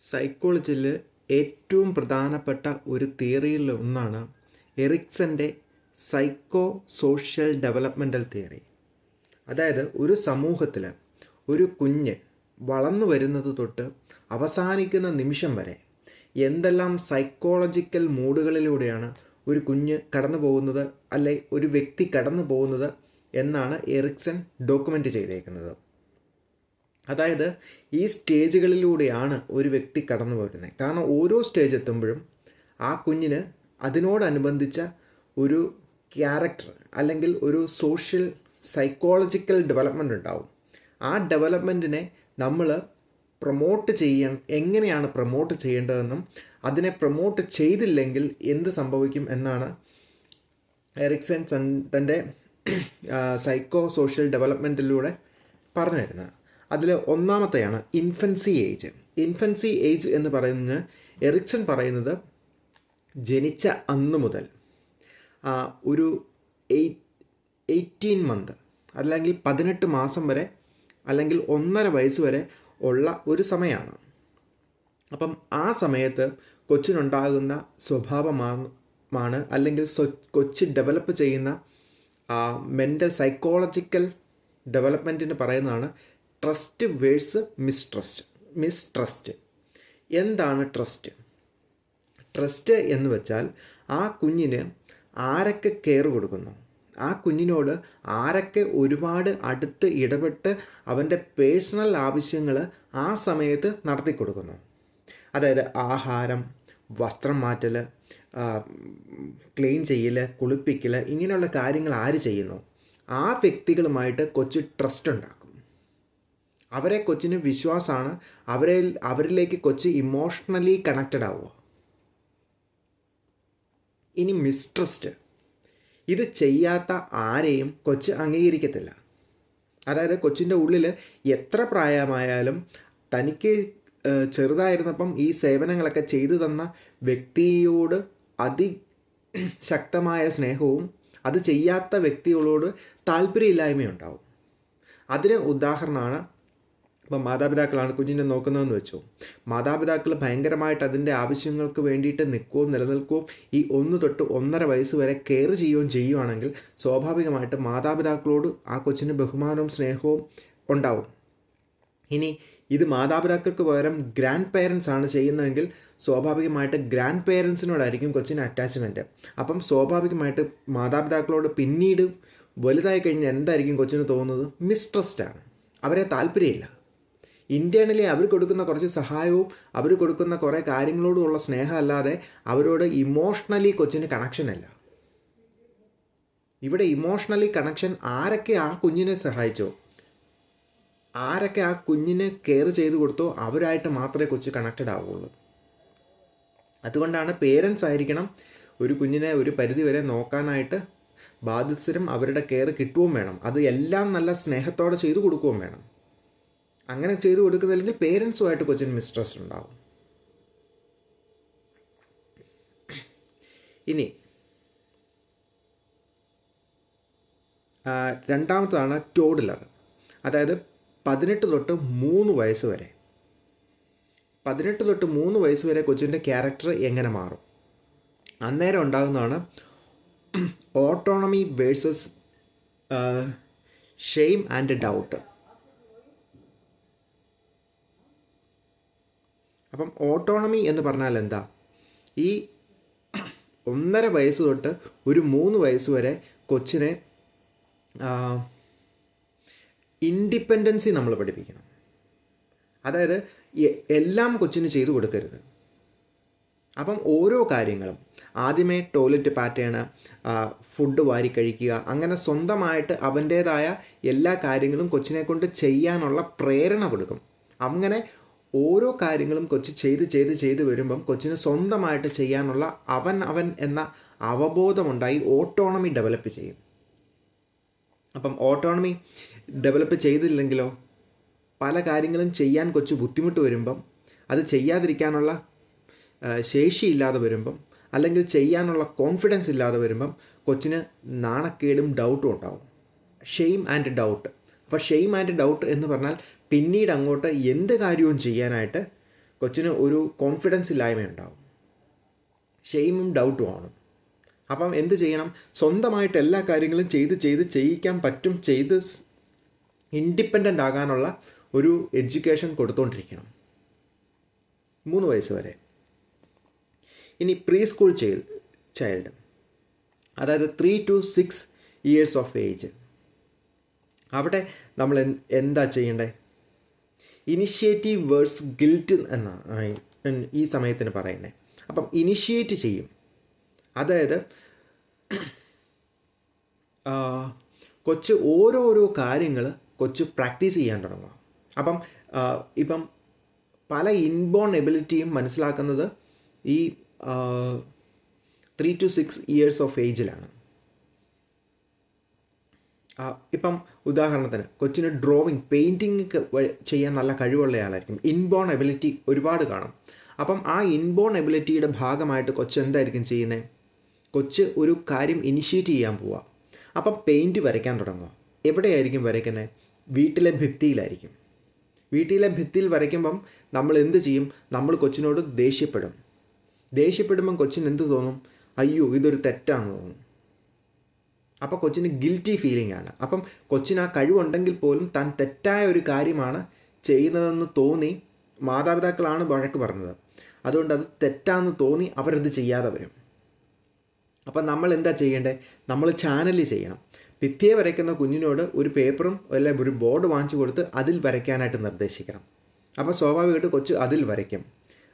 സൈക്കോളജിയിൽ ഏറ്റവും പ്രധാനപ്പെട്ട ഒരു തിയറിയിൽ ഒന്നാണ് എറിക്സൻ്റെ സൈക്കോ സോഷ്യൽ ഡെവലപ്മെൻ്റൽ തിയറി. അതായത് ഒരു സമൂഹത്തിൽ ഒരു കുഞ്ഞ് വളർന്നു വരുന്നത് തൊട്ട് അവസാനിക്കുന്ന നിമിഷം വരെ എന്തെല്ലാം സൈക്കോളജിക്കൽ മൂഡുകളിലൂടെയാണ് ഒരു കുഞ്ഞ് കടന്നു പോകുന്നത്, അല്ലെ ഒരു വ്യക്തി കടന്നു പോകുന്നത് എന്നാണ് എറിക്സൺ ഡോക്യുമെൻ്റ് ചെയ്തേക്കുന്നത്. അതായത് ഈ സ്റ്റേജുകളിലൂടെയാണ് ഒരു വ്യക്തി കടന്നു വരുന്നത്. കാരണം ഓരോ സ്റ്റേജ് എത്തുമ്പോഴും ആ കുഞ്ഞിന് അതിനോടനുബന്ധിച്ച ഒരു ക്യാരക്ടർ അല്ലെങ്കിൽ ഒരു സോഷ്യൽ സൈക്കോളജിക്കൽ ഡെവലപ്മെൻ്റ് ഉണ്ടാവും. ആ ഡെവലപ്മെൻറ്റിനെ നമ്മൾ എങ്ങനെയാണ് പ്രൊമോട്ട് ചെയ്യേണ്ടതെന്നും അതിനെ പ്രൊമോട്ട് ചെയ്തില്ലെങ്കിൽ എന്ത് സംഭവിക്കും എന്നാണ് എറിക്സൺ തൻ്റെ സൈക്കോ സോഷ്യൽ ഡെവലപ്മെൻറ്റിലൂടെ പറഞ്ഞു തരുന്നത്. അതിൽ ഒന്നാമത്തെയാണ് ഇൻഫൻസി ഏജ് എന്ന് പറയുന്നത്. എറിക്സൺ പറയുന്നത് ജനിച്ച അന്ന് മുതൽ ഒരു 18 മന്ത് അല്ലെങ്കിൽ 18 മാസം വരെ അല്ലെങ്കിൽ 1.5 വയസ്സ് വരെ ഉള്ള ഒരു സമയമാണ്. അപ്പം ആ സമയത്ത് കൊച്ചിനുണ്ടാകുന്ന സ്വഭാവമാണ് അല്ലെങ്കിൽ കൊച്ച് ഡെവലപ്പ് ചെയ്യുന്ന മെൻ്റൽ സൈക്കോളജിക്കൽ ഡെവലപ്മെൻറ്റിന് പറയുന്നതാണ് ട്രസ്റ്റ് വേഴ്സ് മിസ്ട്രസ്റ്റ്. എന്താണ് ട്രസ്റ്റ് എന്ന് വെച്ചാൽ ആ കുഞ്ഞിന് ആരൊക്കെ കെയർ കൊടുക്കുന്നു, ആ കുഞ്ഞിനോട് ആരൊക്കെ ഒരുപാട് അടുത്ത് ഇടപെട്ട് അവൻ്റെ പേഴ്സണൽ ആവശ്യങ്ങൾ ആ സമയത്ത് നടത്തി കൊടുക്കുന്നു. അതായത് ആഹാരം, വസ്ത്രം മാറ്റൽ, ക്ലീൻ ചെയ്യൽ, കുളിപ്പിക്കൽ, ഇങ്ങനെയുള്ള കാര്യങ്ങൾ ആര് ചെയ്യുന്നു, ആ വ്യക്തികളുമായിട്ട് കൊച്ച് ട്രസ്റ്റ് ഉണ്ടാക്കും. അവരെ കൊച്ചിന് വിശ്വാസമാണ്, അവരിലേക്ക് കൊച്ച് ഇമോഷണലി കണക്റ്റഡ് ആവുക. ഇനി മിസ്ട്രസ്റ്റ്, ഇത് ചെയ്യാത്ത ആരെയും കൊച്ച് അംഗീകരിക്കത്തില്ല. അതായത് കൊച്ചിൻ്റെ ഉള്ളിൽ എത്ര പ്രായമായാലും തനിക്ക് ചെറുതായിരുന്നപ്പം ഈ സേവനങ്ങളൊക്കെ ചെയ്തു തന്ന വ്യക്തിയോട് അതിശക്തമായ സ്നേഹവും അത് ചെയ്യാത്ത വ്യക്തികളോട് താല്പര്യമില്ലായ്മയുണ്ടാവും. അതിന് ഉദാഹരണമാണ്, ഇപ്പം മാതാപിതാക്കളാണ് കുഞ്ഞിനെ നോക്കുന്നതെന്ന് വെച്ചോ, മാതാപിതാക്കൾ ഭയങ്കരമായിട്ട് അതിൻ്റെ ആവശ്യങ്ങൾക്ക് വേണ്ടിയിട്ട് നിൽക്കുകയും ഈ 1 തൊട്ട് 1.5 വയസ്സ് വരെ കെയർ ചെയ്യുകയാണെങ്കിൽ സ്വാഭാവികമായിട്ട് മാതാപിതാക്കളോട് ആ കൊച്ചിന് ബഹുമാനവും സ്നേഹവും ഉണ്ടാവും. ഇനി ഇത് മാതാപിതാക്കൾക്ക് പകരം ഗ്രാൻഡ് പേരൻസ് ആണ് ചെയ്യുന്നതെങ്കിൽ സ്വാഭാവികമായിട്ട് ഗ്രാൻഡ് പേരൻസിനോടായിരിക്കും കൊച്ചിന് അറ്റാച്ച്മെൻറ്റ്. അപ്പം സ്വാഭാവികമായിട്ട് മാതാപിതാക്കളോട് പിന്നീട് വലുതായി കഴിഞ്ഞാൽ എന്തായിരിക്കും കൊച്ചിന് തോന്നുന്നത്? മിസ്ട്രസ്റ്റാണ്, അവരെ താല്പര്യമില്ല. ഇൻറ്റേർണലി അവർ കൊടുക്കുന്ന കുറച്ച് സഹായവും അവർ കൊടുക്കുന്ന കുറേ കാര്യങ്ങളോടുമുള്ള സ്നേഹം അല്ലാതെ അവരോട് ഇമോഷണലി കൊച്ചിന് കണക്ഷനല്ല. ഇവിടെ ഇമോഷണലി കണക്ഷൻ ആരൊക്കെ ആ കുഞ്ഞിനെ സഹായിച്ചോ, ആരൊക്കെ ആ കുഞ്ഞിനെ കെയർ ചെയ്ത് കൊടുത്തോ അവരായിട്ട് മാത്രമേ കൊച്ച് കണക്റ്റഡ് ആവുള്ളൂ. അതുകൊണ്ടാണ് പേരൻസ് ആയിരിക്കണം ഒരു കുഞ്ഞിനെ ഒരു പരിധി വരെ നോക്കാനായിട്ട് ബാധ്യസ്ഥരും അവരുടെ കെയർ കിട്ടുകയും വേണം. അത് എല്ലാം നല്ല സ്നേഹത്തോടെ ചെയ്തു കൊടുക്കുകയും വേണം. അങ്ങനെ ചെയ്തു കൊടുക്കുന്നില്ലെങ്കിൽ പേരൻസുമായിട്ട് കൊച്ചിന് മിസ്ട്രസ്റ്റ് ഉണ്ടാവും. ഇനി രണ്ടാമതാണ് ടോഡ്ലർ. അതായത് 18 തൊട്ട് 3 വയസ്സ് വരെ. 18 തൊട്ട് 3 വയസ്സ് വരെ കൊച്ചിൻ്റെ ക്യാരക്ടർ എങ്ങനെ മാറും? അന്നേരം ഉണ്ടാകുന്നതാണ് autonomy versus shame and doubt. അപ്പം ഓട്ടോണമി എന്ന് പറഞ്ഞാൽ എന്താ? ഈ 1.5 വയസ്സ് തൊട്ട് ഒരു 3 വയസ്സ് വരെ കൊച്ചിനെ ഇൻഡിപെൻഡൻസി നമ്മൾ പഠിപ്പിക്കണം. അതായത് എല്ലാം കൊച്ചിന് ചെയ്തു കൊടുക്കരുത്. അപ്പം ഓരോ കാര്യങ്ങളും ആദ്യമേ ടോയ്ലറ്റ് പാറ്റേൺ, ഫുഡ് വാരി കഴിക്കുക, അങ്ങനെ സ്വന്തമായിട്ട് അവൻ്റേതായ എല്ലാ കാര്യങ്ങളും കൊച്ചിനെ കൊണ്ട് ചെയ്യാനുള്ള പ്രേരണ കൊടുക്കും. അങ്ങനെ ഓരോ കാര്യങ്ങളും കൊച്ച് ചെയ്ത് വരുമ്പം കൊച്ചിന് സ്വന്തമായിട്ട് ചെയ്യാനുള്ള അവൻ എന്ന അവബോധമുണ്ടായി ഓട്ടോണമി ഡെവലപ്പ് ചെയ്യും. അപ്പം ഓട്ടോണമി ഡെവലപ്പ് ചെയ്തില്ലെങ്കിലോ പല കാര്യങ്ങളും ചെയ്യാൻ കൊച്ച് ബുദ്ധിമുട്ട് വരുമ്പം, അത് ചെയ്യാതിരിക്കാനുള്ള ശേഷിയില്ലാതെ വരുമ്പം, അല്ലെങ്കിൽ ചെയ്യാനുള്ള കോൺഫിഡൻസ് ഇല്ലാതെ വരുമ്പം കൊച്ചിന് നാണക്കേടും ഡൗട്ടും ഉണ്ടാവും. Shame and doubt. അപ്പോൾ ഷെയിം ആൻഡ് ഡൗട്ട് എന്ന് പറഞ്ഞാൽ പിന്നീട് അങ്ങോട്ട് എന്ത് കാര്യവും ചെയ്യാനായിട്ട് കൊച്ചിന് ഒരു കോൺഫിഡൻസ് ഇല്ലായ്മയുണ്ടാവും. ഷെയിമും ഡൗട്ടുമാണ്. അപ്പം എന്ത് ചെയ്യണം? സ്വന്തമായിട്ട് എല്ലാ കാര്യങ്ങളും ചെയ്യിക്കാൻ പറ്റും, ഇൻഡിപെൻഡൻ്റ് ആകാനുള്ള ഒരു എഡ്യൂക്കേഷൻ കൊടുത്തുകൊണ്ടിരിക്കണം 3 വയസ്സ് വരെ. ഇനി പ്രീ സ്കൂൾ ചൈൽഡ്, അതായത് 3 to 6 years ഓഫ് ഏജ്, അവിടെ നമ്മൾ എന്താ ചെയ്യേണ്ടത്? ഇനിഷ്യേറ്റീവ് വേഴ്സ് ഗിൽറ്റ് എന്നാണ് ഈ സമയത്തിന് പറയുന്നത്. അപ്പം ഇനിഷ്യേറ്റ് ചെയ്യും, അതായത് കൊച്ച് ഓരോരോ കാര്യങ്ങൾ കൊച്ച് പ്രാക്ടീസ് ചെയ്യാൻ തുടങ്ങുക. ഇപ്പം പല ഇൻബോൺ എബിലിറ്റിയും മനസ്സിലാക്കുന്നത് ഈ 3 to 6 years ഓഫ് ഏജിലാണ്. ഇപ്പം ഉദാഹരണത്തിന് കൊച്ചിന് ഡ്രോയിങ്, പെയിൻറ്റിങ് ചെയ്യാൻ നല്ല കഴിവുള്ള ആളായിരിക്കും. ഇൻബോൺ എബിലിറ്റി ഒരുപാട് കാണും. അപ്പം ആ ഇൻബോൺ എബിലിറ്റിയുടെ ഭാഗമായിട്ട് കൊച്ച് എന്തായിരിക്കും ചെയ്യുന്നത്? കൊച്ച് ഒരു കാര്യം ഇനിഷ്യേറ്റ് ചെയ്യാൻ പോവുക. അപ്പം പെയിൻറ്റ് വരയ്ക്കാൻ തുടങ്ങുക. എവിടെയായിരിക്കും വരയ്ക്കുന്നത്? വീട്ടിലെ ഭിത്തിയിലായിരിക്കും. വീട്ടിലെ ഭിത്തിയിൽ വരയ്ക്കുമ്പം നമ്മൾ എന്ത് ചെയ്യും? നമ്മൾ കൊച്ചിനോട് ദേഷ്യപ്പെടുമ്പം കൊച്ചിന് എന്ത് തോന്നും? അയ്യോ, ഇതൊരു തെറ്റാണെന്ന് തോന്നും. അപ്പോൾ കൊച്ചിന് ഗിൽറ്റി ഫീലിംഗ് ആണ്. അപ്പം കൊച്ചിന് ആ കഴിവുണ്ടെങ്കിൽ പോലും താൻ തെറ്റായ ഒരു കാര്യമാണ് ചെയ്യുന്നതെന്ന് തോന്നി മാതാപിതാക്കളാണ് വഴക്ക് പറഞ്ഞത്, അതുകൊണ്ട് അത് തെറ്റാണെന്ന് തോന്നി അവരത് ചെയ്യാതെ വരും. അപ്പം നമ്മൾ എന്താ ചെയ്യേണ്ടത്? നമ്മൾ ചാനൽ ചെയ്യണം. ഭിത്തിയെ വരയ്ക്കുന്ന കുഞ്ഞിനോട് ഒരു പേപ്പറും അല്ലെങ്കിൽ ഒരു ബോർഡ് വാങ്ങിച്ചു കൊടുത്ത് അതിൽ വരയ്ക്കാനായിട്ട് നിർദ്ദേശിക്കണം. അപ്പോൾ സ്വാഭാവികമായിട്ട് കൊച്ച് അതിൽ വരയ്ക്കും.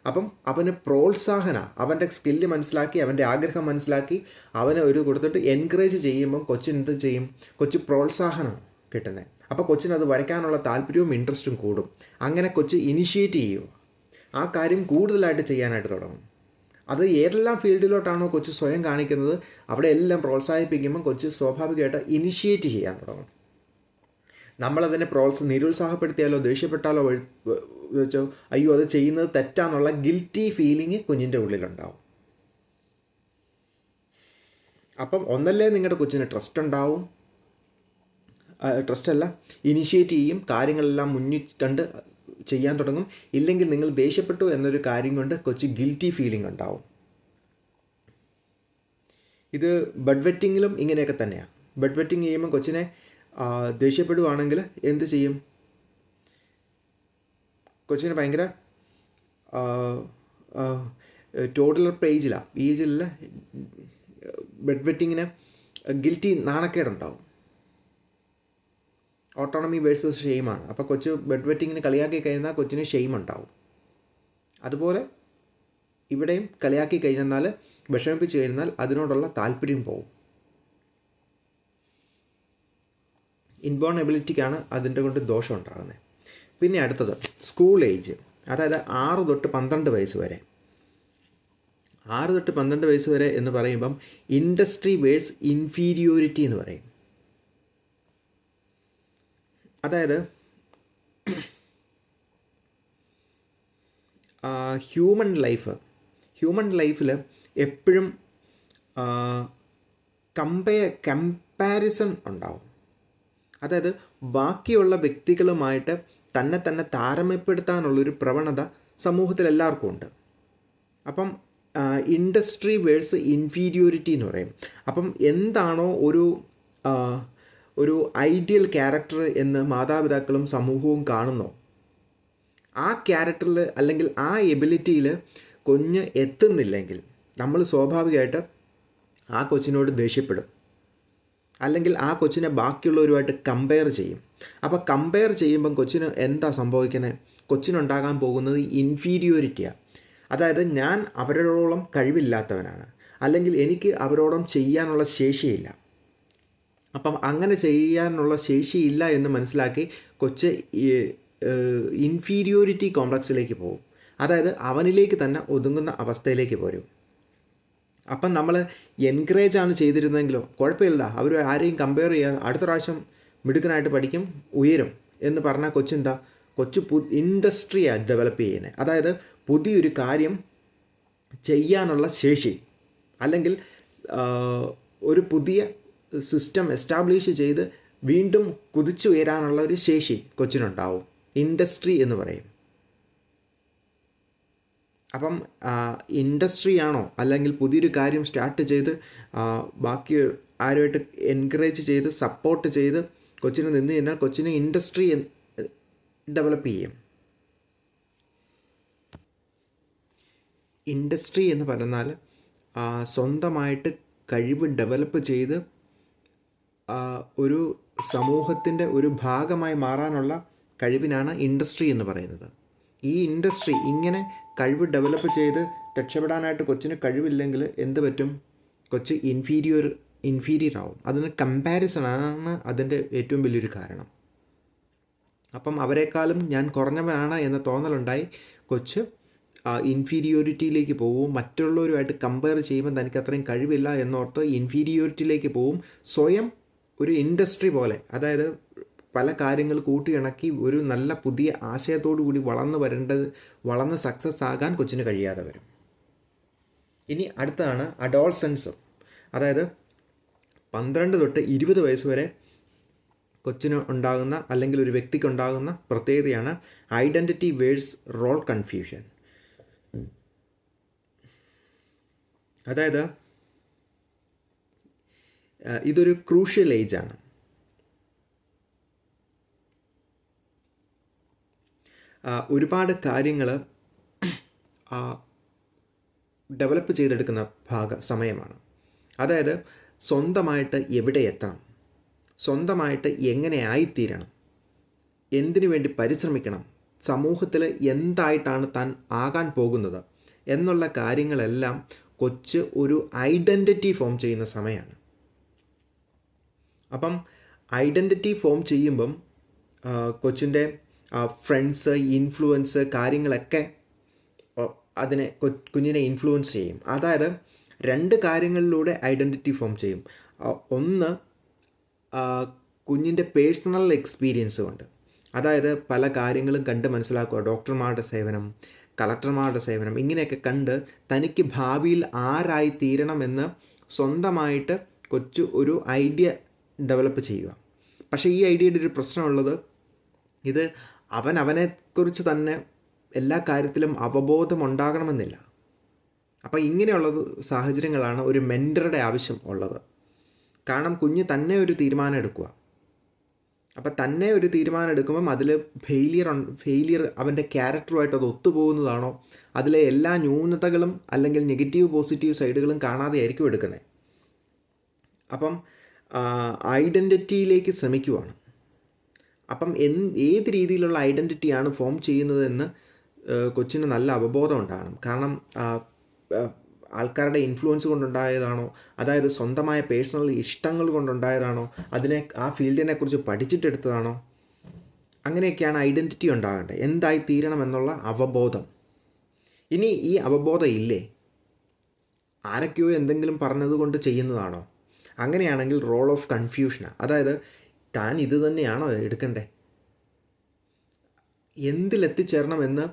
അപ്പം അവന് പ്രോത്സാഹന, അവൻ്റെ സ്കില്ല് മനസ്സിലാക്കി, അവൻ്റെ ആഗ്രഹം മനസ്സിലാക്കി അവനെ കൊടുത്തിട്ട് എൻകറേജ് ചെയ്യുമ്പം കൊച്ചിന് എന്ത് ചെയ്യും? കൊച്ച് പ്രോത്സാഹനം കിട്ടുന്നത്. അപ്പോൾ കൊച്ചിനത് വരയ്ക്കാനുള്ള താല്പര്യവും ഇൻട്രസ്റ്റും കൂടും. അങ്ങനെ കൊച്ച് ഇനിഷ്യേറ്റ് ചെയ്യുക, ആ കാര്യം കൂടുതലായിട്ട് ചെയ്യാനായിട്ട് തുടങ്ങും. അത് ഏതെല്ലാം ഫീൽഡിലോട്ടാണോ കൊച്ച് സ്വയം കാണിക്കുന്നത് അവിടെ എല്ലാം പ്രോത്സാഹിപ്പിക്കുമ്പം കൊച്ച് സ്വാഭാവികമായിട്ട് ഇനിഷ്യേറ്റ് ചെയ്യാൻ തുടങ്ങും. നമ്മളതിനെ നിരുത്സാഹപ്പെടുത്തിയാലോ ദേഷ്യപ്പെട്ടാലോ വെച്ചോ അയ്യോ അത് ചെയ്യുന്നത് തെറ്റാന്നുള്ള ഗിൽറ്റി ഫീലിംഗ് കുഞ്ഞിൻ്റെ ഉള്ളിലുണ്ടാവും. അപ്പം ഒന്നല്ലേ നിങ്ങളുടെ കൊച്ചിന് ട്രസ്റ്റ് ഉണ്ടാവും, ഇനിഷ്യേറ്റ് ചെയ്യും, കാര്യങ്ങളെല്ലാം മുന്നിൽ കണ്ട് ചെയ്യാൻ തുടങ്ങും. ഇല്ലെങ്കിൽ നിങ്ങൾ ദേഷ്യപ്പെട്ടു എന്നൊരു കാര്യം കൊണ്ട് കൊച്ച് ഗിൽറ്റി ഫീലിംഗ് ഉണ്ടാവും. ഇത് ബഡ് വെറ്റിങ്ങിലും ഇങ്ങനെയൊക്കെ തന്നെയാണ്. ബഡ് വെറ്റിങ് ചെയ്യുമ്പോൾ കൊച്ചിനെ ദേഷ്യപ്പെടുവാണെങ്കിൽ എന്ത് ചെയ്യും? കൊച്ചിന് ഭയങ്കര ടോട്ടലർ ഏജിലുള്ള ബഡ് വെറ്റിങ്ങിന് ഗിൽറ്റി നാണക്കേടുണ്ടാവും. ഓട്ടോണമി വേഴ്സസ് ഷെയിമാണ്. അപ്പോൾ കൊച്ച് ബെഡ് വെറ്റിങ്ങിന് കളിയാക്കി കഴിഞ്ഞാൽ കൊച്ചിന് ഷെയിം ഉണ്ടാവും. അതുപോലെ ഇവിടെയും കളിയാക്കി കഴിഞ്ഞാൽ, വിഷമിപ്പിച്ച് കഴിഞ്ഞാൽ അതിനോടുള്ള താല്പര്യം പോകും. ഇൻബോൺ എബിലിറ്റിക്കാണ് അതിൻ്റെ കൊണ്ട് ദോഷം ഉണ്ടാകുന്നത്. പിന്നെ അടുത്തത് സ്കൂൾ ഏജ്, അതായത് 6 തൊട്ട് 12 വയസ്സ് വരെ. 6 തൊട്ട് 12 വയസ്സ് വരെ എന്ന് പറയുമ്പം ഇൻഡസ്ട്രി വേഴ്സ് ഇൻഫീരിയോറിറ്റി എന്ന് പറയും. അതായത് ഹ്യൂമൻ ലൈഫിൽ എപ്പോഴും കമ്പാരിസൺ ഉണ്ടാവും. അതായത് ബാക്കിയുള്ള വ്യക്തികളുമായിട്ട് തന്നെ താരതമ്യപ്പെടുത്താനുള്ളൊരു പ്രവണത സമൂഹത്തിൽ എല്ലാവർക്കും ഉണ്ട്. അപ്പം ഇൻഡസ്ട്രി വേഴ്സ് ഇൻഫീരിയോറിറ്റി എന്ന് പറയും. അപ്പം എന്താണോ ഒരു ഐഡിയൽ ക്യാരക്ടർ എന്ന് മാതാപിതാക്കളും സമൂഹവും കാണുന്നോ, ആ ക്യാരക്ടറിൽ അല്ലെങ്കിൽ ആ എബിലിറ്റിയിൽ കുഞ്ഞ് എത്തുന്നില്ലെങ്കിൽ നമ്മൾ സ്വാഭാവികമായിട്ട് ആ കൊച്ചിനോട് ദേഷ്യപ്പെടും, അല്ലെങ്കിൽ ആ കൊച്ചിനെ ബാക്കിയുള്ളവരുമായിട്ട് കമ്പയർ ചെയ്യും. അപ്പോൾ കമ്പയർ ചെയ്യുമ്പം കൊച്ചിന് എന്താ സംഭവിക്കുന്നത്? കൊച്ചിനുണ്ടാകാൻ പോകുന്നത് ഇൻഫീരിയോറിറ്റിയാണ്. അതായത് ഞാൻ അവരോളം കഴിവില്ലാത്തവനാണ്, അല്ലെങ്കിൽ എനിക്ക് അവരോളം ചെയ്യാനുള്ള ശേഷിയില്ല. അപ്പം അങ്ങനെ ചെയ്യാനുള്ള ശേഷിയില്ല എന്ന് മനസ്സിലാക്കി കൊച്ച് ഇൻഫീരിയോറിറ്റി കോംപ്ലക്സിലേക്ക് പോകും. അതായത് അവനിലേക്ക് തന്നെ ഒതുങ്ങുന്ന അവസ്ഥയിലേക്ക് വരും. അപ്പം നമ്മൾ എൻകറേജാണ് ചെയ്തിരുന്നെങ്കിലോ കുഴപ്പമില്ല, അവർ ആരെയും കമ്പയർ ചെയ്യാൻ അടുത്ത പ്രാവശ്യം മിടുക്കനായിട്ട് പഠിക്കും, ഉയരും എന്ന് പറഞ്ഞാൽ കൊച്ച് ഇൻഡസ്ട്രിയാണ് ഡെവലപ്പ് ചെയ്യുന്നത്. അതായത് പുതിയൊരു കാര്യം ചെയ്യാനുള്ള ശേഷി, അല്ലെങ്കിൽ ഒരു പുതിയ സിസ്റ്റം എസ്റ്റാബ്ലിഷ് ചെയ്ത് വീണ്ടും കുതിച്ചുയരാനുള്ള ഒരു ശേഷി കൊച്ചിനുണ്ടാവും. ഇൻഡസ്ട്രി എന്ന് പറയും. അപ്പം ഇൻഡസ്ട്രി ആണോ അല്ലെങ്കിൽ പുതിയൊരു കാര്യം സ്റ്റാർട്ട് ചെയ്ത് ബാക്കി ആരുമായിട്ട് എൻകറേജ് ചെയ്ത് സപ്പോർട്ട് ചെയ്ത് കൊച്ചിന് നിന്ന് കഴിഞ്ഞാൽ കൊച്ചിന് ഇൻഡസ്ട്രി ഡെവലപ്പ് ചെയ്യും. ഇൻഡസ്ട്രി എന്ന് പറഞ്ഞാൽ സ്വന്തമായിട്ട് കഴിവ് ഡെവലപ്പ് ചെയ്ത് ഒരു സമൂഹത്തിൻ്റെ ഒരു ഭാഗമായി മാറാനുള്ള കഴിവിനാണ് ഇൻഡസ്ട്രി എന്ന് പറയുന്നത്. ഈ ഇൻഡസ്ട്രി ഇങ്ങനെ കഴിവ് ഡെവലപ്പ് ചെയ്ത് രക്ഷപ്പെടാനായിട്ട് കൊച്ചിന് കഴിവില്ലെങ്കിൽ എന്ത് പറ്റും? കൊച്ച് ഇൻഫീരിയർ ആവും. അതിന് കമ്പാരിസൺ ആണ് അതിൻ്റെ ഏറ്റവും വലിയൊരു കാരണം. അപ്പം അവരെക്കാളും ഞാൻ കുറഞ്ഞവനാണ് എന്ന തോന്നലുണ്ടായി കൊച്ച് ഇൻഫീരിയോറിറ്റിയിലേക്ക് പോവും. മറ്റുള്ളവരുമായിട്ട് കമ്പയർ ചെയ്യുമ്പോൾ തനിക്ക് അത്രയും കഴിവില്ല എന്നോർത്ത് ഇൻഫീരിയോറിറ്റിയിലേക്ക് പോവും. സ്വയം ഒരു ഇൻഡസ്ട്രി പോലെ, അതായത് പല കാര്യങ്ങൾ കൂട്ടിയിണക്കി ഒരു നല്ല പുതിയ ആശയത്തോടു കൂടി വളർന്ന് സക്സസ് ആകാൻ കൊച്ചിന് കഴിയാതെ വരും. ഇനി അടുത്താണ് അഡോൾസൻസ്. അതായത് 12 തൊട്ട് 20 വയസ്സ് വരെ കൊച്ചിന് ഉണ്ടാകുന്ന അല്ലെങ്കിൽ ഒരു വ്യക്തിക്ക് ഉണ്ടാകുന്ന പ്രത്യേകതയാണ് ഐഡൻറ്റിറ്റി വേഴ്സ് റോൾ കൺഫ്യൂഷൻ. അതായത് ഇതൊരു ക്രൂഷ്യൽ ഏജാണ്. ഒരുപാട് കാര്യങ്ങൾ ഡെവലപ്പ് ചെയ്തെടുക്കുന്ന സമയമാണ്. അതായത് സ്വന്തമായിട്ട് എവിടെ എത്തണം, സ്വന്തമായിട്ട് എങ്ങനെ ആയിത്തീരണം, എന്തിനു വേണ്ടി പരിശ്രമിക്കണം, സമൂഹത്തിൽ എന്തായിട്ടാണ് താൻ ആകാൻ പോകുന്നത് എന്നുള്ള കാര്യങ്ങളെല്ലാം കൊച്ച് ഒരു ഐഡൻറ്റിറ്റി ഫോം ചെയ്യുന്ന സമയമാണ്. അപ്പം ഐഡൻറ്റിറ്റി ഫോം ചെയ്യുമ്പം കൊച്ചിൻ്റെ ഫ്രണ്ട്സ്, ഇൻഫ്ലുവൻസ് കാര്യങ്ങളൊക്കെ അതിനെ കുഞ്ഞിനെ ഇൻഫ്ലുവൻസ് ചെയ്യും. അതായത് 2 കാര്യങ്ങളിലൂടെ ഐഡൻറ്റിറ്റി ഫോം ചെയ്യും. ഒന്ന് കുഞ്ഞിൻ്റെ പേഴ്സണൽ എക്സ്പീരിയൻസ് കൊണ്ട്, അതായത് പല കാര്യങ്ങളും കണ്ട് മനസ്സിലാക്കുക, ഡോക്ടർമാരുടെ സേവനം, കളക്ടർമാരുടെ സേവനം, ഇങ്ങനെയൊക്കെ കണ്ട് തനിക്ക് ഭാവിയിൽ ആരായി തീരണമെന്ന് സ്വന്തമായിട്ട് കൊച്ചു ഒരു ഐഡിയ ഡെവലപ്പ് ചെയ്യുക. പക്ഷേ ഈ ഐഡിയയുടെ ഒരു പ്രശ്നമുള്ളത്, ഇത് അവനെക്കുറിച്ച് തന്നെ എല്ലാ കാര്യത്തിലും അവബോധം ഉണ്ടാകണമെന്നില്ല. അപ്പോൾ ഇങ്ങനെയുള്ള സാഹചര്യങ്ങളാണ് ഒരു മെൻറ്ററുടെ ആവശ്യം ഉള്ളത്. കാരണം കുഞ്ഞ് തന്നെ ഒരു തീരുമാനം എടുക്കുക. അപ്പം തന്നെ ഒരു തീരുമാനം എടുക്കുമ്പം അതിൽ ഫെയിലിയർ അവൻ്റെ ക്യാരക്ടറുമായിട്ട് അത് ഒത്തുപോകുന്നതാണോ, അതിലെ എല്ലാ ന്യൂനതകളും അല്ലെങ്കിൽ നെഗറ്റീവ് പോസിറ്റീവ് സൈഡുകളും കാണാതെ ആയിരിക്കും എടുക്കുന്നത്. അപ്പം ഐഡൻറ്റിറ്റിയിലേക്ക് ശ്രമിക്കുവാണ്. അപ്പം ഏത് രീതിയിലുള്ള ഐഡൻറ്റിറ്റിയാണ് ഫോം ചെയ്യുന്നതെന്ന് കൊച്ചിന് നല്ല അവബോധം ഉണ്ടാകണം. കാരണം ആൾക്കാരുടെ ഇൻഫ്ലുവൻസ് കൊണ്ടുണ്ടായതാണോ, അതായത് സ്വന്തമായ പേഴ്സണൽ ഇഷ്ടങ്ങൾ കൊണ്ടുണ്ടായതാണോ, ആ ഫീൽഡിനെക്കുറിച്ച് പഠിച്ചിട്ടെടുത്തതാണോ, അങ്ങനെയൊക്കെയാണ് ഐഡൻറ്റിറ്റി ഉണ്ടാകേണ്ടത്. എന്തായി തീരണം എന്നുള്ള അവബോധം. ഇനി ഈ അവബോധം ഇല്ലേ, ആരൊക്കെയോ എന്തെങ്കിലും പറഞ്ഞതുകൊണ്ട് ചെയ്യുന്നതാണോ, അങ്ങനെയാണെങ്കിൽ റോൾ ഓഫ് കൺഫ്യൂഷനാണ്. അതായത് താൻ ഇത് തന്നെയാണോ എടുക്കണ്ടേ, എന്തിലെത്തിച്ചേരണമെന്ന്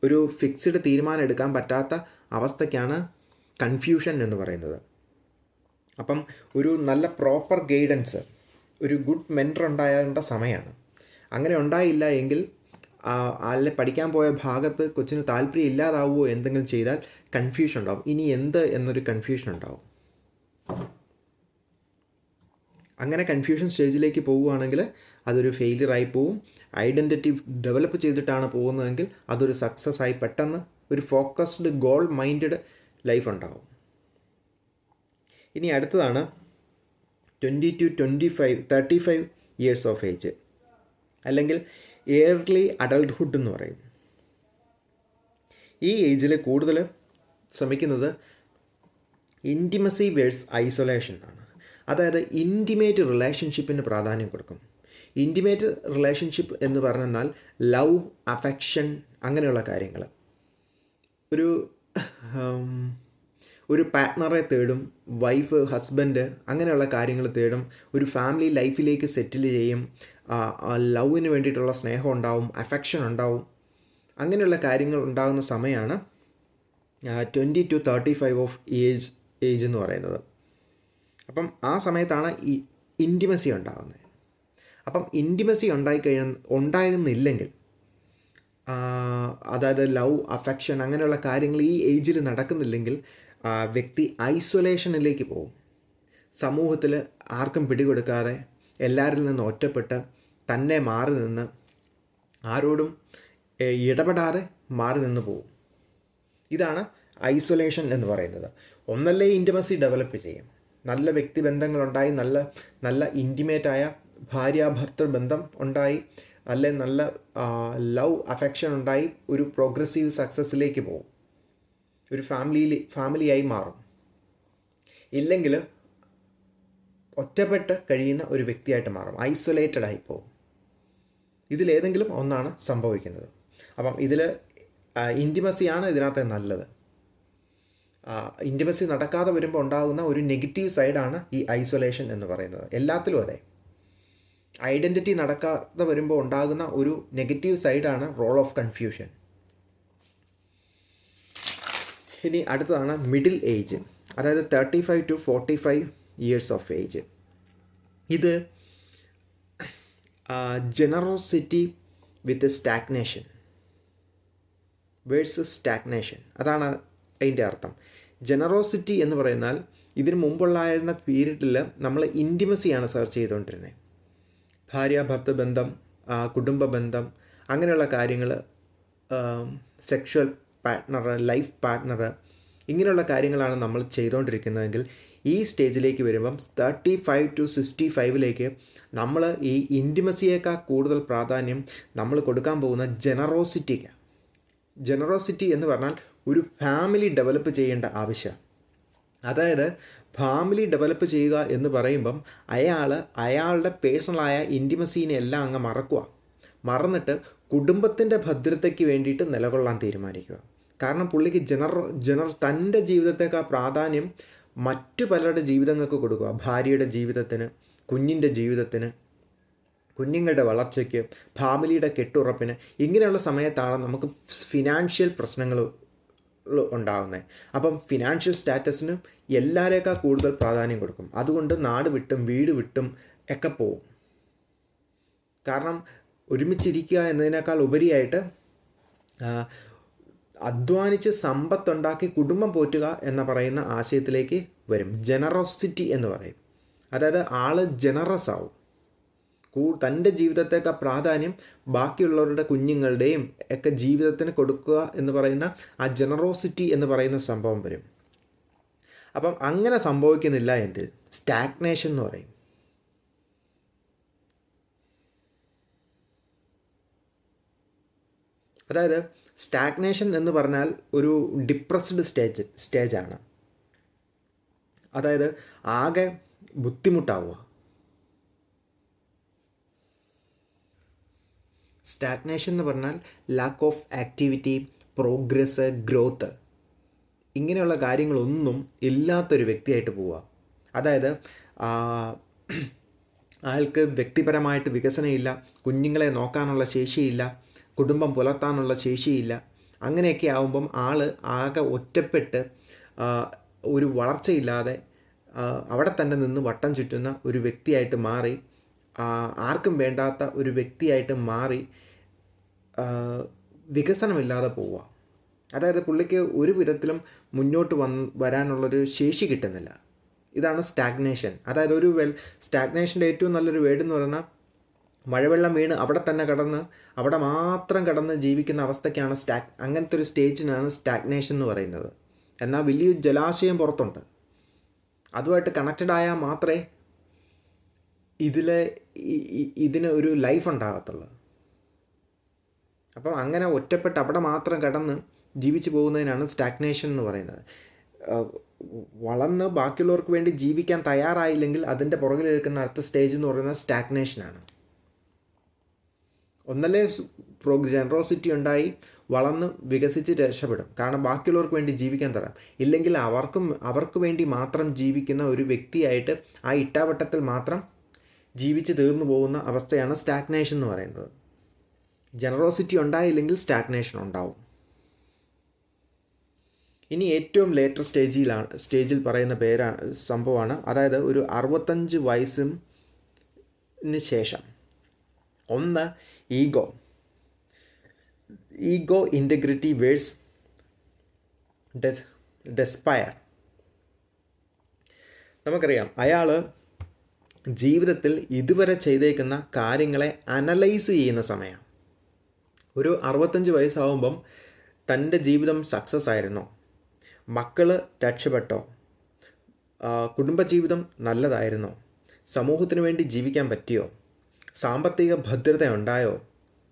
ഒരു ഫിക്സ്ഡ് തീരുമാനം എടുക്കാൻ പറ്റാത്ത അവസ്ഥയ്ക്കാണ് കൺഫ്യൂഷൻ എന്ന് പറയുന്നത്. അപ്പം ഒരു നല്ല പ്രോപ്പർ ഗൈഡൻസ്, ഒരു ഗുഡ് മെൻറ്റർ ഉണ്ടാകേണ്ട സമയമാണ്. അങ്ങനെ ഉണ്ടായില്ല എങ്കിൽ അല്ലെ പഠിക്കാൻ പോയ ഭാഗത്ത് കൊച്ചിന് താല്പര്യം ഇല്ലാതാവുമോ എന്തെങ്കിലും ചെയ്താൽ കൺഫ്യൂഷൻ ഉണ്ടാവും. ഇനി എന്ത് എന്നൊരു കൺഫ്യൂഷൻ ഉണ്ടാവും. അങ്ങനെ കൺഫ്യൂഷൻ സ്റ്റേജിലേക്ക് പോവുകയാണെങ്കിൽ അതൊരു ഫെയിലിയറായി പോവും. ഐഡൻറ്റിറ്റി ഡെവലപ്പ് ചെയ്തിട്ടാണ് പോകുന്നതെങ്കിൽ അതൊരു സക്സസ് ആയി പെട്ടെന്ന് ഒരു ഫോക്കസ്ഡ് ഗോൾ മൈൻഡഡ് ലൈഫ് ഉണ്ടാവും. ഇനി അടുത്തതാണ് 20 to 35 ഇയേഴ്സ് ഓഫ് ഏജ്, അല്ലെങ്കിൽ ഏർലി അഡൾട്ട്ഹുഡ് എന്ന് പറയും. ഈ ഏജിൽ കൂടുതൽ ശ്രമിക്കുന്നത് ഇൻറ്റിമസി വേഴ്സ് ഐസൊലേഷൻ ആണ്. അതായത് ഇൻറ്റിമേറ്റ് റിലേഷൻഷിപ്പിന് പ്രാധാന്യം കൊടുക്കും. ഇൻറ്റിമേറ്റ് റിലേഷൻഷിപ്പ് എന്ന് പറഞ്ഞാൽ ലവ്, അഫെക്ഷൻ, അങ്ങനെയുള്ള കാര്യങ്ങൾ. ഒരു പാർട്ട്ണറെ തേടും, വൈഫ്, ഹസ്ബൻഡ്, അങ്ങനെയുള്ള കാര്യങ്ങൾ തേടും. ഒരു ഫാമിലി ലൈഫിലേക്ക് സെറ്റിൽ ചെയ്യും. ലവിന് വേണ്ടിയിട്ടുള്ള സ്നേഹം ഉണ്ടാവും, അഫെക്ഷൻ ഉണ്ടാവും. അങ്ങനെയുള്ള കാര്യങ്ങൾ ഉണ്ടാകുന്ന സമയമാണ് 20 to 35 ഓഫ് ഏജ് എന്ന് പറയുന്നത്. അപ്പം ആ സമയത്താണ് ഈ ഇൻറ്റിമസി ഉണ്ടാകുന്നത്. അപ്പം ഇൻറ്റിമസി ഉണ്ടാകുന്നില്ലെങ്കിൽ, അതായത് ലവ്, അഫെക്ഷൻ അങ്ങനെയുള്ള കാര്യങ്ങൾ ഈ ഏജിൽ നടക്കുന്നില്ലെങ്കിൽ വ്യക്തി ഐസൊലേഷനിലേക്ക് പോകും. സമൂഹത്തിൽ ആർക്കും പിടികൊടുക്കാതെ എല്ലാവരിൽ നിന്ന് ഒറ്റപ്പെട്ട് തന്നെ മാറി നിന്ന് ആരോടും ഇടപെടാതെ മാറി നിന്ന് പോകും. ഇതാണ് ഐസൊലേഷൻ എന്ന് പറയുന്നത്. ഒന്നല്ലേ ഇൻറ്റിമസി ഡെവലപ്പ് ചെയ്യും, നല്ല വ്യക്തിബന്ധങ്ങളുണ്ടായി, നല്ല ഇൻറ്റിമേറ്റായ ഭാര്യാഭർത്തൃ ബന്ധം ഉണ്ടായി, അല്ലെ നല്ല ലവ് അഫെക്ഷൻ ഉണ്ടായി ഒരു പ്രോഗ്രസീവ് സക്സസ്സിലേക്ക് പോകും, ഒരു ഫാമിലിയായി മാറും. ഇല്ലെങ്കിൽ ഒറ്റപ്പെട്ട് കഴിയുന്ന ഒരു വ്യക്തിയായിട്ട് മാറും, ഐസൊലേറ്റഡ് ആയി പോകും. ഇതിലേതെങ്കിലും ഒന്നാണ് സംഭവിക്കുന്നത്. അപ്പം ഇതിൽ ഇൻറ്റിമസിയാണ് ഇതിനകത്ത് നല്ലത്. ഇൻറ്റിമസി നടക്കാതെ വരുമ്പോൾ ഉണ്ടാകുന്ന ഒരു നെഗറ്റീവ് സൈഡാണ് ഈ ഐസൊലേഷൻ എന്ന് പറയുന്നത്. എല്ലാത്തിലും അതെ, ഐഡൻറ്റിറ്റി നടക്കാതെ വരുമ്പോൾ ഉണ്ടാകുന്ന ഒരു നെഗറ്റീവ് സൈഡാണ് റോൾ ഓഫ് കൺഫ്യൂഷൻ. ഇനി അടുത്തതാണ് മിഡിൽ ഏജ്, അതായത് 35 to 45 ഇയേഴ്സ് ഓഫ് ഏജ്. ഇത് ജനറോസിറ്റി വിത്ത് സ്റ്റാഗ്നേഷൻ വേഴ്സസ് സ്റ്റാഗ്നേഷൻ, അതാണ് അതിൻ്റെ അർത്ഥം. ജനറോസിറ്റി എന്ന് പറയുന്നാൽ ഇതിന് മുമ്പുള്ളായിരുന്ന പീരീഡിൽ നമ്മൾ ഇൻറ്റിമസിയാണ് സെർച്ച് ചെയ്തുകൊണ്ടിരുന്നത്. ഭാര്യ-ഭർത്തൃ ബന്ധം, കുടുംബ ബന്ധം, അങ്ങനെയുള്ള കാര്യങ്ങൾ, സെക്ഷുവൽ പാർട്ട്ണർ, ലൈഫ് പാർട്ട്ണർ, ഇങ്ങനെയുള്ള കാര്യങ്ങളാണ് നമ്മൾ ചെയ്തുകൊണ്ടിരിക്കുന്നതെങ്കിൽ ഈ സ്റ്റേജിലേക്ക് വരുമ്പം 35 to 65 നമ്മൾ ഈ ഇൻറ്റിമസിയേക്കാൾ കൂടുതൽ പ്രാധാന്യം നമ്മൾ കൊടുക്കാൻ പോകുന്ന ജനറോസിറ്റിക്ക്. ജനറോസിറ്റി എന്ന് പറഞ്ഞാൽ ഒരു ഫാമിലി ഡെവലപ്പ് ചെയ്യേണ്ട ആവശ്യം. അതായത് ഫാമിലി ഡെവലപ്പ് ചെയ്യുക എന്ന് പറയുമ്പം അയാളുടെ പേഴ്സണലായ ഇൻറ്റിമസീനെ എല്ലാം അങ്ങ് മറന്നിട്ട് കുടുംബത്തിൻ്റെ ഭദ്രതയ്ക്ക് വേണ്ടിയിട്ട് നിലകൊള്ളാൻ തീരുമാനിക്കുക. കാരണം പുള്ളിക്ക് തൻ്റെ ജീവിതത്തേക്കാൾ പ്രാധാന്യം മറ്റു പലരുടെ ജീവിതങ്ങൾക്ക് കൊടുക്കുക. ഭാര്യയുടെ ജീവിതത്തിന്, കുഞ്ഞിൻ്റെ ജീവിതത്തിന്, കുഞ്ഞുങ്ങളുടെ വളർച്ചയ്ക്ക്, ഫാമിലിയുടെ കെട്ടുറപ്പിന്. ഇങ്ങനെയുള്ള സമയത്താണ് നമുക്ക് ഫിനാൻഷ്യൽ പ്രശ്നങ്ങൾ ഉണ്ടാകുന്നത്. അപ്പം ഫിനാൻഷ്യൽ സ്റ്റാറ്റസിന് എല്ലാവരേക്കാൾ കൂടുതൽ പ്രാധാന്യം കൊടുക്കും. അതുകൊണ്ട് നാട് വിട്ടും വീട് വിട്ടും ഒക്കെ പോവും. കാരണം ഒരുമിച്ചിരിക്കുക എന്നതിനേക്കാൾ ഉപരിയായിട്ട് അധ്വാനിച്ച് സമ്പത്തുണ്ടാക്കി കുടുംബം പോറ്റുക എന്ന് പറയുന്ന ആശയത്തിലേക്ക് വരും. ജനറോസിറ്റി എന്ന് പറയും. അതായത് ആൾ ജനറസ് ആവും. തൻ്റെ ജീവിതത്തേക്കാൾ പ്രാധാന്യം ബാക്കിയുള്ളവരുടെ കുഞ്ഞുങ്ങളുടെയും ഒക്കെ ജീവിതത്തിന് കൊടുക്കുക എന്ന് പറയുന്ന ആ ജനറോസിറ്റി എന്ന് പറയുന്ന സംഭവം വരും. അപ്പം അങ്ങനെ സംഭവിക്കുന്നില്ല എങ്കിൽ സ്റ്റാഗ്നേഷൻ എന്ന് പറയും. അതായത് സ്റ്റാഗ്നേഷൻ എന്ന് പറഞ്ഞാൽ ഒരു ഡിപ്രസ്ഡ് സ്റ്റേജാണ്. അതായത് ആകെ ബുദ്ധിമുട്ടാവുക. സ്റ്റാഗ്നേഷൻ എന്ന് പറഞ്ഞാൽ lack of activity, progress, growth, ഇങ്ങനെയുള്ള കാര്യങ്ങളൊന്നും ഇല്ലാത്തൊരു വ്യക്തിയായിട്ട് പോവുക. അതായത് അയാൾക്ക് വ്യക്തിപരമായിട്ട് വികസനമില്ല, കുഞ്ഞുങ്ങളെ നോക്കാനുള്ള ശേഷിയില്ല, കുടുംബം പുലർത്താനുള്ള ശേഷിയില്ല. അങ്ങനെയൊക്കെ ആവുമ്പം ആകെ ഒറ്റപ്പെട്ട് ഒരു വളർച്ചയില്ലാതെ അവിടെ തന്നെ നിന്ന് വട്ടം ചുറ്റുന്ന ഒരു വ്യക്തിയായിട്ട് മാറി, ആർക്കും വേണ്ടാത്ത ഒരു വ്യക്തിയായിട്ട് മാറി വികസനമില്ലാതെ പോവുക. അതായത് പുള്ളിക്ക് ഒരു വിധത്തിലും മുന്നോട്ട് വരാനുള്ളൊരു ശേഷി കിട്ടുന്നില്ല. ഇതാണ് സ്റ്റാഗ്നേഷൻ. അതായത് സ്റ്റാഗ്നേഷൻ്റെ ഏറ്റവും നല്ലൊരു വേർഡ് എന്ന് പറഞ്ഞാൽ മഴവെള്ളം വീണ് അവിടെ മാത്രം കടന്ന് ജീവിക്കുന്ന അവസ്ഥയ്ക്കാണ് അങ്ങനത്തെ ഒരു സ്റ്റേജിനാണ് സ്റ്റാഗ്നേഷൻ എന്ന് പറയുന്നത്. എന്നാൽ വലിയ ജലാശയം പുറത്തുണ്ട്, അതുമായിട്ട് കണക്റ്റഡ് ആയാൽ മാത്രമേ ഇതിന് ഒരു ലൈഫ് ഉണ്ടാകത്തുള്ളൂ. അപ്പം അങ്ങനെ ഒറ്റപ്പെട്ട് അവിടെ മാത്രം കടന്ന് ജീവിച്ചു പോകുന്നതിനാണ് സ്റ്റാഗ്നേഷൻ എന്ന് പറയുന്നത്. വളർന്ന് ബാക്കിയുള്ളവർക്ക് വേണ്ടി ജീവിക്കാൻ തയ്യാറായില്ലെങ്കിൽ അതിൻ്റെ പുറകിലെടുക്കുന്ന അടുത്ത സ്റ്റേജ് എന്ന് പറയുന്നത് സ്റ്റാഗ്നേഷനാണ്. ഒന്നല്ലേ ജനറോസിറ്റി ഉണ്ടായി വളർന്ന് വികസിച്ച് രക്ഷപ്പെടും, കാരണം ബാക്കിയുള്ളവർക്ക് വേണ്ടി ജീവിക്കാൻ തരാം. ഇല്ലെങ്കിൽ അവർക്ക് വേണ്ടി മാത്രം ജീവിക്കുന്ന ഒരു വ്യക്തിയായിട്ട് ആ ഇട്ടാവട്ടത്തിൽ മാത്രം ജീവിച്ച് തീർന്നു പോകുന്ന അവസ്ഥയാണ് സ്റ്റാഗ്നേഷൻ എന്ന് പറയുന്നത്. ജനറോസിറ്റി ഉണ്ടായില്ലെങ്കിൽ സ്റ്റാഗ്നേഷൻ ഉണ്ടാവും. ഇനി ഏറ്റവും ലേറ്റർ സ്റ്റേജിൽ പറയുന്ന സംഭവമാണ്, അതായത് ഒരു 65 വയസ്സിന് ശേഷം ഒന്ന് ഈഗോ ഇൻറ്റഗ്രിറ്റി വേഴ്സ് ഡെസ്പയർ. നമുക്കറിയാം അയാൾ ജീവിതത്തിൽ ഇതുവരെ ചെയ്തേക്കുന്ന കാര്യങ്ങളെ അനലൈസ് ചെയ്യുന്ന സമയമാണ്. ഒരു 65 വയസ്സാവുമ്പം തൻ്റെ ജീവിതം സക്സസ് ആയിരുന്നോ, മക്കൾ രക്ഷപ്പെട്ടോ, കുടുംബജീവിതം നല്ലതായിരുന്നോ, സമൂഹത്തിന് വേണ്ടി ജീവിക്കാൻ പറ്റിയോ, സാമ്പത്തിക ഭദ്രത ഉണ്ടായോ,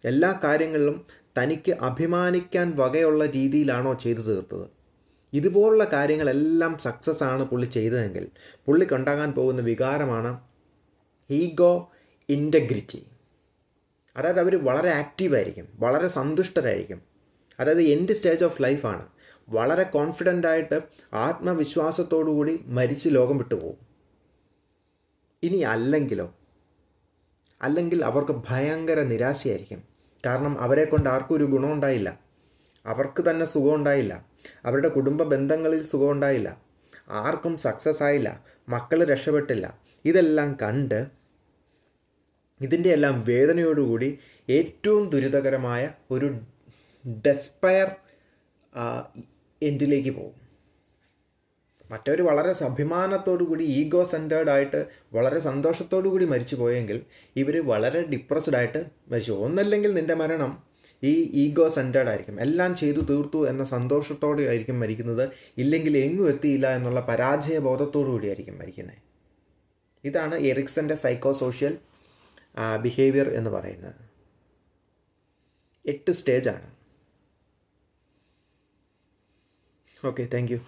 എല്ലാ കാര്യങ്ങളിലും തനിക്ക് അഭിമാനിക്കാൻ വകയുള്ള രീതിയിലാണോ ചെയ്തു തീർത്തത്? ഇതുപോലുള്ള കാര്യങ്ങളെല്ലാം സക്സസ് ആണ് പുള്ളി ചെയ്തതെങ്കിൽ പുള്ളിക്കുണ്ടാകാൻ പോകുന്ന വികാരമാണ് ഈഗോ ഇൻറ്റഗ്രിറ്റി. അതായത് അവർ വളരെ ആക്റ്റീവായിരിക്കും, വളരെ സന്തുഷ്ടരായിരിക്കും. അതായത് എൻഡ് സ്റ്റേജ് ഓഫ് ലൈഫാണ്. വളരെ കോൺഫിഡൻ്റായിട്ട് ആത്മവിശ്വാസത്തോടു കൂടി മരിച്ച് ലോകം വിട്ടുപോകും. ഇനി അല്ലെങ്കിൽ അവർക്ക് ഭയങ്കര നിരാശയായിരിക്കും. കാരണം അവരെ കൊണ്ട് ആർക്കും ഒരു ഗുണമുണ്ടായില്ല, അവർക്ക് തന്നെ സുഖമുണ്ടായില്ല, അവരുടെ കുടുംബ ബന്ധങ്ങളിൽ സുഖമുണ്ടായില്ല, ആർക്കും സക്സസ് ആയില്ല, മക്കൾ രക്ഷപ്പെട്ടില്ല. ഇതെല്ലാം കണ്ട് ഇതിൻ്റെ എല്ലാം വേദനയോടുകൂടി ഏറ്റവും ദുരിതകരമായ ഒരു ഡെസ്പയർ എൻഡിലേക്ക് പോകും. മറ്റവർ വളരെ അഭിമാനത്തോടു കൂടി ഈഗോ സെൻറ്റേർഡ് ആയിട്ട് വളരെ സന്തോഷത്തോടു കൂടി മരിച്ചു പോയെങ്കിൽ ഇവർ വളരെ ഡിപ്രസ്ഡ് ആയിട്ട് മരിച്ചു. ഒന്നല്ലെങ്കിൽ നിൻ്റെ മരണം ഈ ഈഗോ സെൻറ്റേർഡ് ആയിരിക്കും, എല്ലാം ചെയ്തു തീർത്തു എന്ന സന്തോഷത്തോടെ ആയിരിക്കും മരിക്കുന്നത്, ഇല്ലെങ്കിൽ എങ്ങും എത്തിയില്ല എന്നുള്ള പരാജയ ബോധത്തോടു കൂടിയായിരിക്കും മരിക്കുന്നത്. ഇതാണ് എറിക്സൻ്റെ സൈക്കോ സോഷ്യൽ ബിഹേവിയർ എന്ന് പറയുന്നത്. 8 സ്റ്റേജാണ്. Okay, thank U.